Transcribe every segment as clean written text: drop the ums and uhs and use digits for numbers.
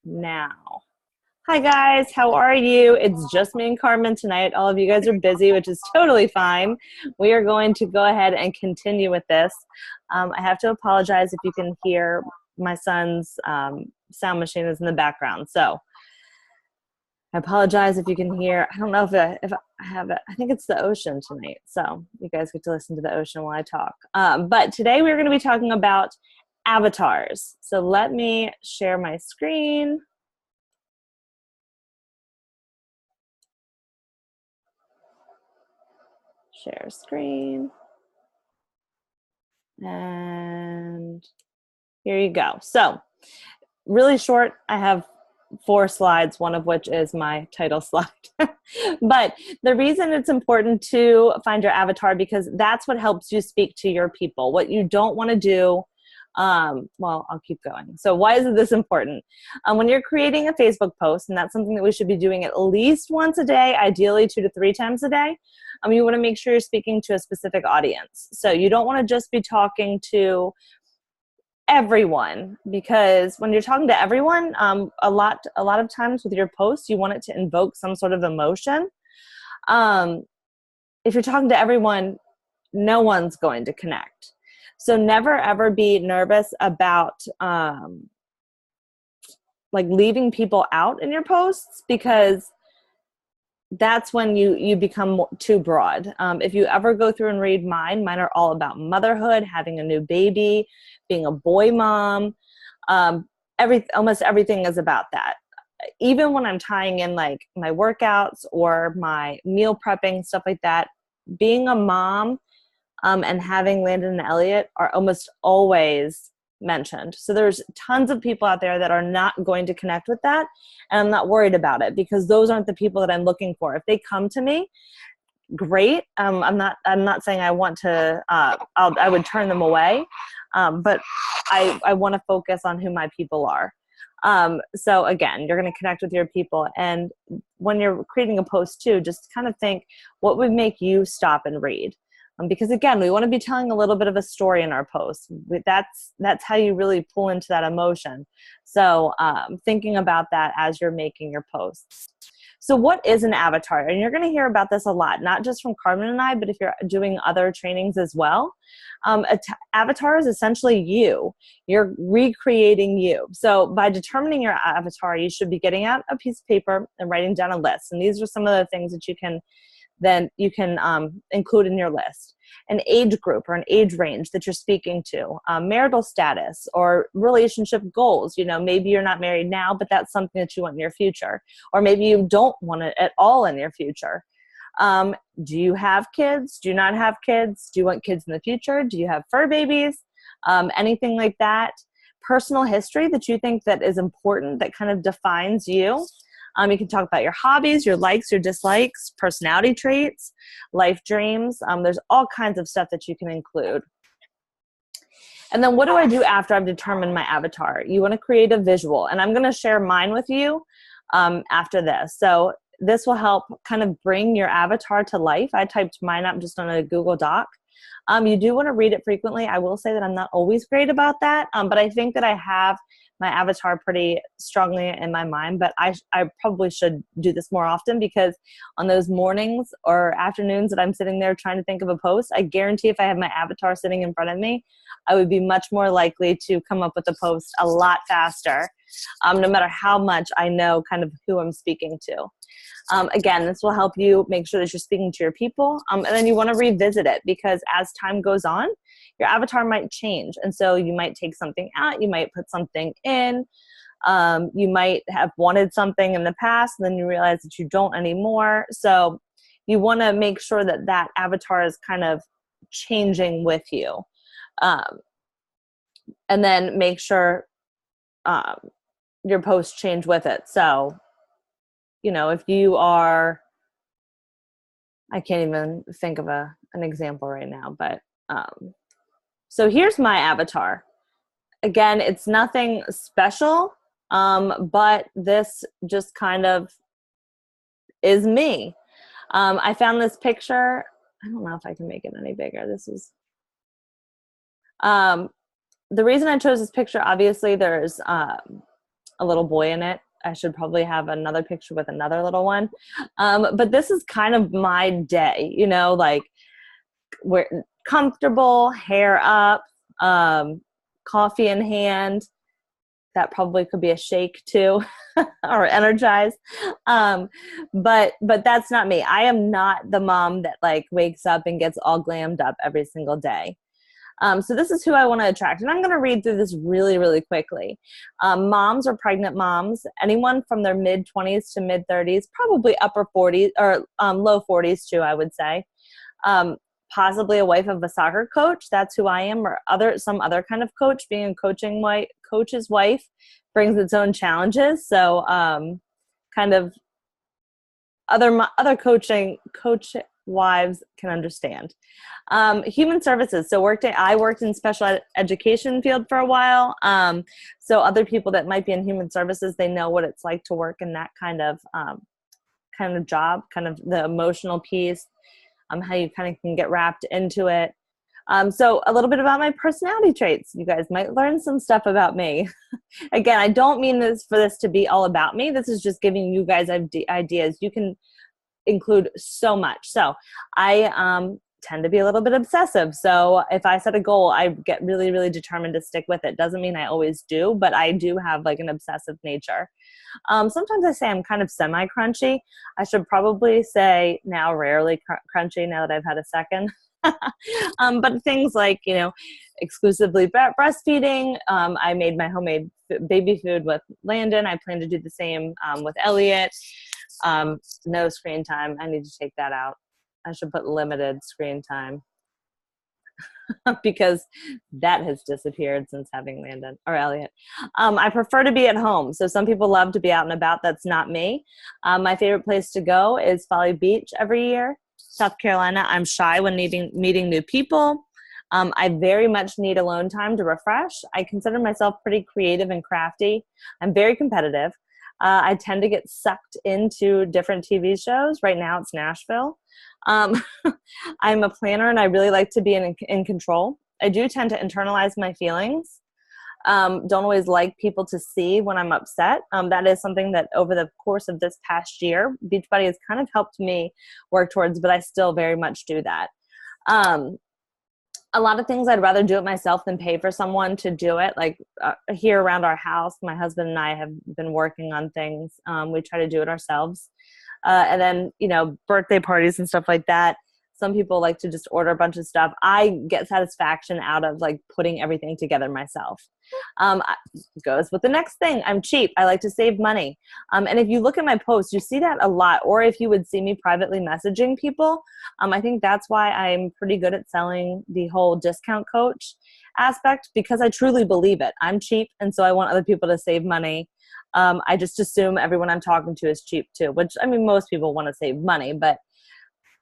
Now. Hi guys, how are you? It's just me and Carmen tonight. All of you guys are busy, which is totally fine. We are going to go ahead and continue with this. I have to apologize if you can hear my son's sound machine is in the background. So I apologize if you can hear. I don't know if I have it. I think it's the ocean tonight. So you guys get to listen to the ocean while I talk. But today we're going to be talking about avatars. So let me share my screen. Share screen. And here you go. So really short, I have 4 slides, one of which is my title slide. But the reason it's important to find your avatar, because that's what helps you speak to your people. What you don't want to do, well, I'll keep going. So why is this important? When you're creating a Facebook post, and that's something that we should be doing at least once a day, ideally 2 to 3 times a day, you want to make sure you're speaking to a specific audience. So you don't want to just be talking to everyone, because when you're talking to everyone, a lot of times with your posts, you want it to invoke some sort of emotion. If you're talking to everyone, no one's going to connect. So never ever be nervous about like leaving people out in your posts, because that's when you become too broad. If you ever go through and read mine are all about motherhood, having a new baby, being a boy mom. Almost everything is about that. Even when I'm tying in like my workouts or my meal prepping, stuff like that, being a mom and having Landon and Elliot are almost always mentioned. So there's tons of people out there that are not going to connect with that, and I'm not worried about it, because those aren't the people that I'm looking for. If they come to me, great. I'm not saying I want to I would turn them away, but I want to focus on who my people are. So again, you're going to connect with your people, and when you're creating a post too, just kind of think, what would make you stop and read? Because again, we want to be telling a little bit of a story in our posts. That's how you really pull into that emotion. So thinking about that as you're making your posts. So what is an avatar? And you're going to hear about this a lot, not just from Carmen and I, but if you're doing other trainings as well. Avatar is essentially you. You're recreating you. So by determining your avatar, you should be getting out a piece of paper and writing down a list. And these are some of the things that you can include in your list. An age group or an age range that you're speaking to, marital status or relationship goals. Maybe you're not married now, but that's something that you want in your future. Or maybe you don't want it at all in your future. Do you have kids? Do you not have kids? Do you want kids in the future? Do you have fur babies? Anything like that. Personal history that you think that is important, that kind of defines you. You can talk about your hobbies, your likes, your dislikes, personality traits, life dreams. There's all kinds of stuff that you can include. And then what do I do after I've determined my avatar? You want to create a visual, and I'm going to share mine with you after this. So this will help kind of bring your avatar to life. I typed mine up just on a Google Doc. You do want to read it frequently. I will say that I'm not always great about that, but I think that I have my avatar pretty strongly in my mind, but I probably should do this more often, because on those mornings or afternoons that I'm sitting there trying to think of a post, I guarantee if I have my avatar sitting in front of me, I would be much more likely to come up with a post a lot faster, no matter how much I know kind of who I'm speaking to. Again, this will help you make sure that you're speaking to your people, and then you want to revisit it, because as time goes on, your avatar might change. And so you might take something out, you might put something in, you might have wanted something in the past, and then you realize that you don't anymore. So you want to make sure that that avatar is kind of changing with you. And then make sure your posts change with it. So, if you are, I can't even think of an example right now, but so here's my avatar. Again, it's nothing special, but this just kind of is me. I found this picture. I don't know if I can make it any bigger. This is the reason I chose this picture. Obviously, there's a little boy in it. I should probably have another picture with another little one. But this is kind of my day, you know, like we're comfortable, hair up, coffee in hand. That probably could be a shake too, or energize. But that's not me. I am not the mom that like wakes up and gets all glammed up every single day. So this is who I want to attract. And I'm going to read through this really, really quickly. Moms or pregnant moms, anyone from their mid 20s to mid 30s, probably upper 40s or low 40s too, I would say. Possibly a wife of a soccer coach. That's who I am, or some other kind of coach. Being a coach's wife brings its own challenges. So kind of other coach wives can understand. Human services. So I worked in special education field for a while. So other people that might be in human services, they know what it's like to work in that kind of job, kind of the emotional piece. How you kind of can get wrapped into it. So a little bit about my personality traits. You guys might learn some stuff about me. Again, I don't mean for this to be all about me. This is just giving you guys ideas. You can include so much. So I tend to be a little bit obsessive. So if I set a goal, I get really, really determined to stick with it. Doesn't mean I always do, but I do have like an obsessive nature. Sometimes I say I'm kind of semi-crunchy. I should probably say now rarely crunchy now that I've had a second. But things like, you know, exclusively breastfeeding. I made my homemade baby food with Landon. I plan to do the same with Elliot. No screen time. I need to take that out. I should put limited screen time because that has disappeared since having Landon or Elliot. I prefer to be at home. So some people love to be out and about. That's not me. My favorite place to go is Folly Beach every year, South Carolina. I'm shy when meeting new people. I very much need alone time to refresh. I consider myself pretty creative and crafty. I'm very competitive. I tend to get sucked into different TV shows. Right now it's Nashville. I'm a planner and I really like to be in control. I do tend to internalize my feelings. Don't always like people to see when I'm upset. That is something that over the course of this past year, Beachbody has kind of helped me work towards, but I still very much do that. A lot of things I'd rather do it myself than pay for someone to do it. Like here around our house, my husband and I have been working on things. We try to do it ourselves. And then, you know, birthday parties and stuff like that. Some people like to just order a bunch of stuff. I get satisfaction out of like putting everything together myself. Goes with the next thing. I'm cheap. I like to save money. And if you look at my posts, you see that a lot. Or if you would see me privately messaging people, I think that's why I'm pretty good at selling the whole discount coach aspect, because I truly believe it. I'm cheap. And so I want other people to save money. I just assume everyone I'm talking to is cheap too, which I mean, most people want to save money, but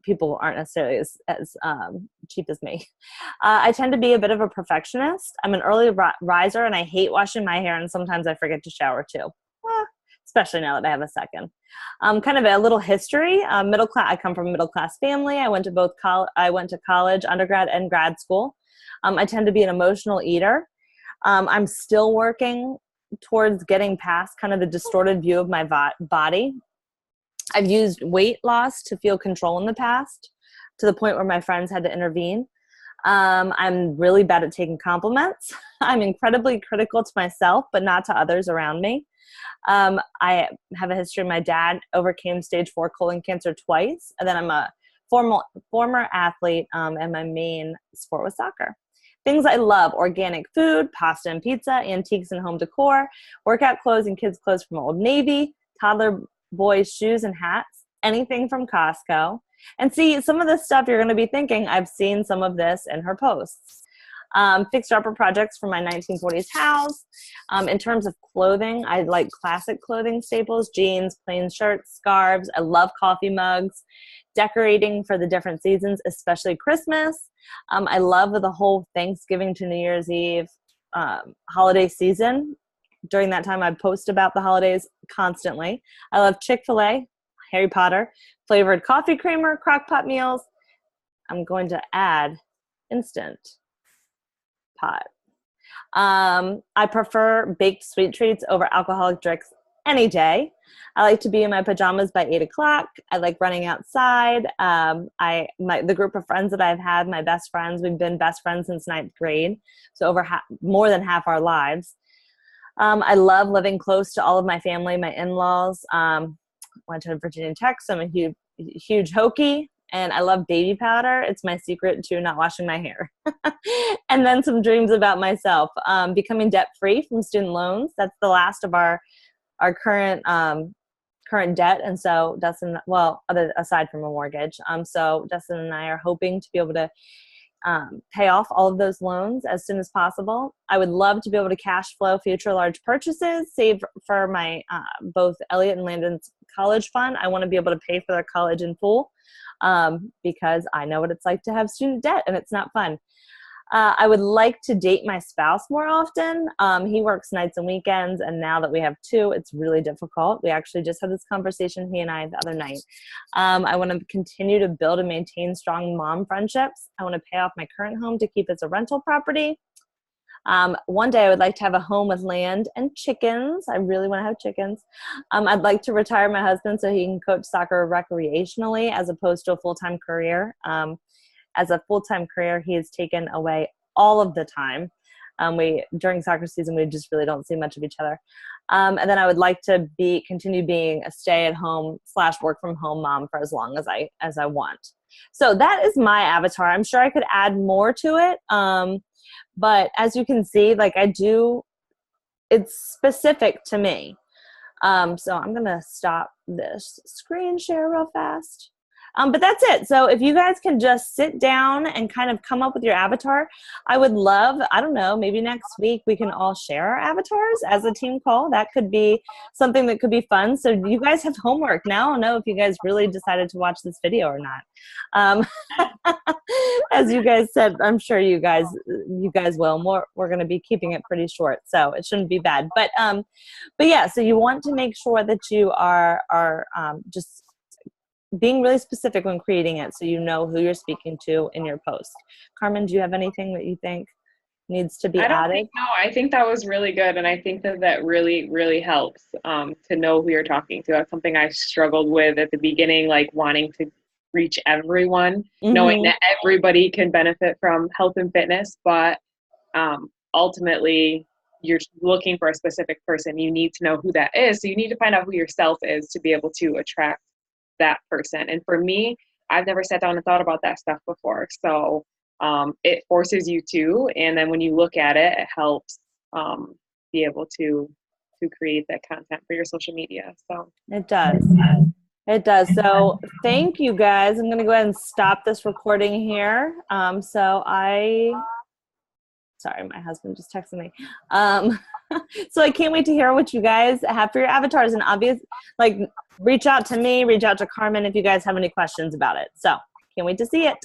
people aren't necessarily as cheap as me. I tend to be a bit of a perfectionist. I'm an early riser and I hate washing my hair, and sometimes I forget to shower too, especially now that I have a second. Kind of a little history. Middle class. I come from a middle class family. I went to college, undergrad and grad school. I tend to be an emotional eater. I'm still working towards getting past kind of the distorted view of my body. I've used weight loss to feel control in the past, to the point where my friends had to intervene. I'm really bad at taking compliments. I'm incredibly critical to myself, but not to others around me. I have a history. My dad overcame stage 4 colon cancer twice. And then I'm a former athlete, and my main sport was soccer. Things I love: organic food, pasta and pizza, antiques and home decor, workout clothes and kids' clothes from Old Navy, toddler boys' shoes and hats, anything from Costco. And see, some of this stuff you're going to be thinking, I've seen some of this in her posts. Fixer-upper projects from my 1940s house. In terms of clothing, I like classic clothing staples: jeans, plain shirts, scarves. I love coffee mugs. Decorating for the different seasons, especially Christmas. I love the whole Thanksgiving to New Year's Eve holiday season. During that time, I post about the holidays constantly. I love Chick-fil-A, Harry Potter, flavored coffee creamer, crock pot meals. I'm going to add Instant Pot. I prefer baked sweet treats over alcoholic drinks any day. I like to be in my pajamas by 8 o'clock. I like running outside. The group of friends that I've had, my best friends, we've been best friends since ninth grade, so more than half our lives. I love living close to all of my family, my in-laws. Went to Virginia Tech, so I'm a huge Hokie, and I love baby powder. It's my secret to not washing my hair. And then some dreams about myself. Becoming debt-free from student loans. That's the last of our current debt. And so Dustin, aside from a mortgage, so Dustin and I are hoping to be able to pay off all of those loans as soon as possible. I would love to be able to cash flow future large purchases, save for my both Elliot and Landon's college fund. I want to be able to pay for their college in full because I know what it's like to have student debt, and it's not fun. I would like to date my spouse more often. He works nights and weekends, and now that we have two, it's really difficult. We actually just had this conversation, he and I, the other night. I want to continue to build and maintain strong mom friendships. I want to pay off my current home to keep as a rental property. One day I would like to have a home with land and chickens. I really want to have chickens. I'd like to retire my husband so he can coach soccer recreationally as opposed to a full-time career. As a full-time career, he is taken away all of the time. During soccer season, we just really don't see much of each other. And then I would like to continue being a stay-at-home / work-from-home mom for as long as I want. So that is my avatar. I'm sure I could add more to it. But as you can see, it's specific to me. So I'm going to stop this screen share real fast. But that's it. So if you guys can just sit down and kind of come up with your avatar, I would love, I don't know, maybe next week we can all share our avatars as a team call. That could be something that could be fun. So you guys have homework now. I don't know if you guys really decided to watch this video or not. As you guys said, I'm sure you guys will. We're going to be keeping it pretty short, so it shouldn't be bad. But yeah, so you want to make sure that you are just being really specific when creating it so you know who you're speaking to in your post. Carmen, do you have anything that you think needs to be added? I think that was really good, and I think that really, really helps to know who you're talking to. That's something I struggled with at the beginning, like wanting to reach everyone, knowing that everybody can benefit from health and fitness, but ultimately you're looking for a specific person. You need to know who that is, so you need to find out who yourself is to be able to attract that person. And for me, I've never sat down and thought about that stuff before. So it forces you to, and then when you look at it, it helps be able to create that content for your social media. So it does. It does. So thank you guys. I'm going to go ahead and stop this recording here. Sorry, my husband just texted me. So I can't wait to hear what you guys have for your avatars, and reach out to me, reach out to Carmen if you guys have any questions about it. So can't wait to see it.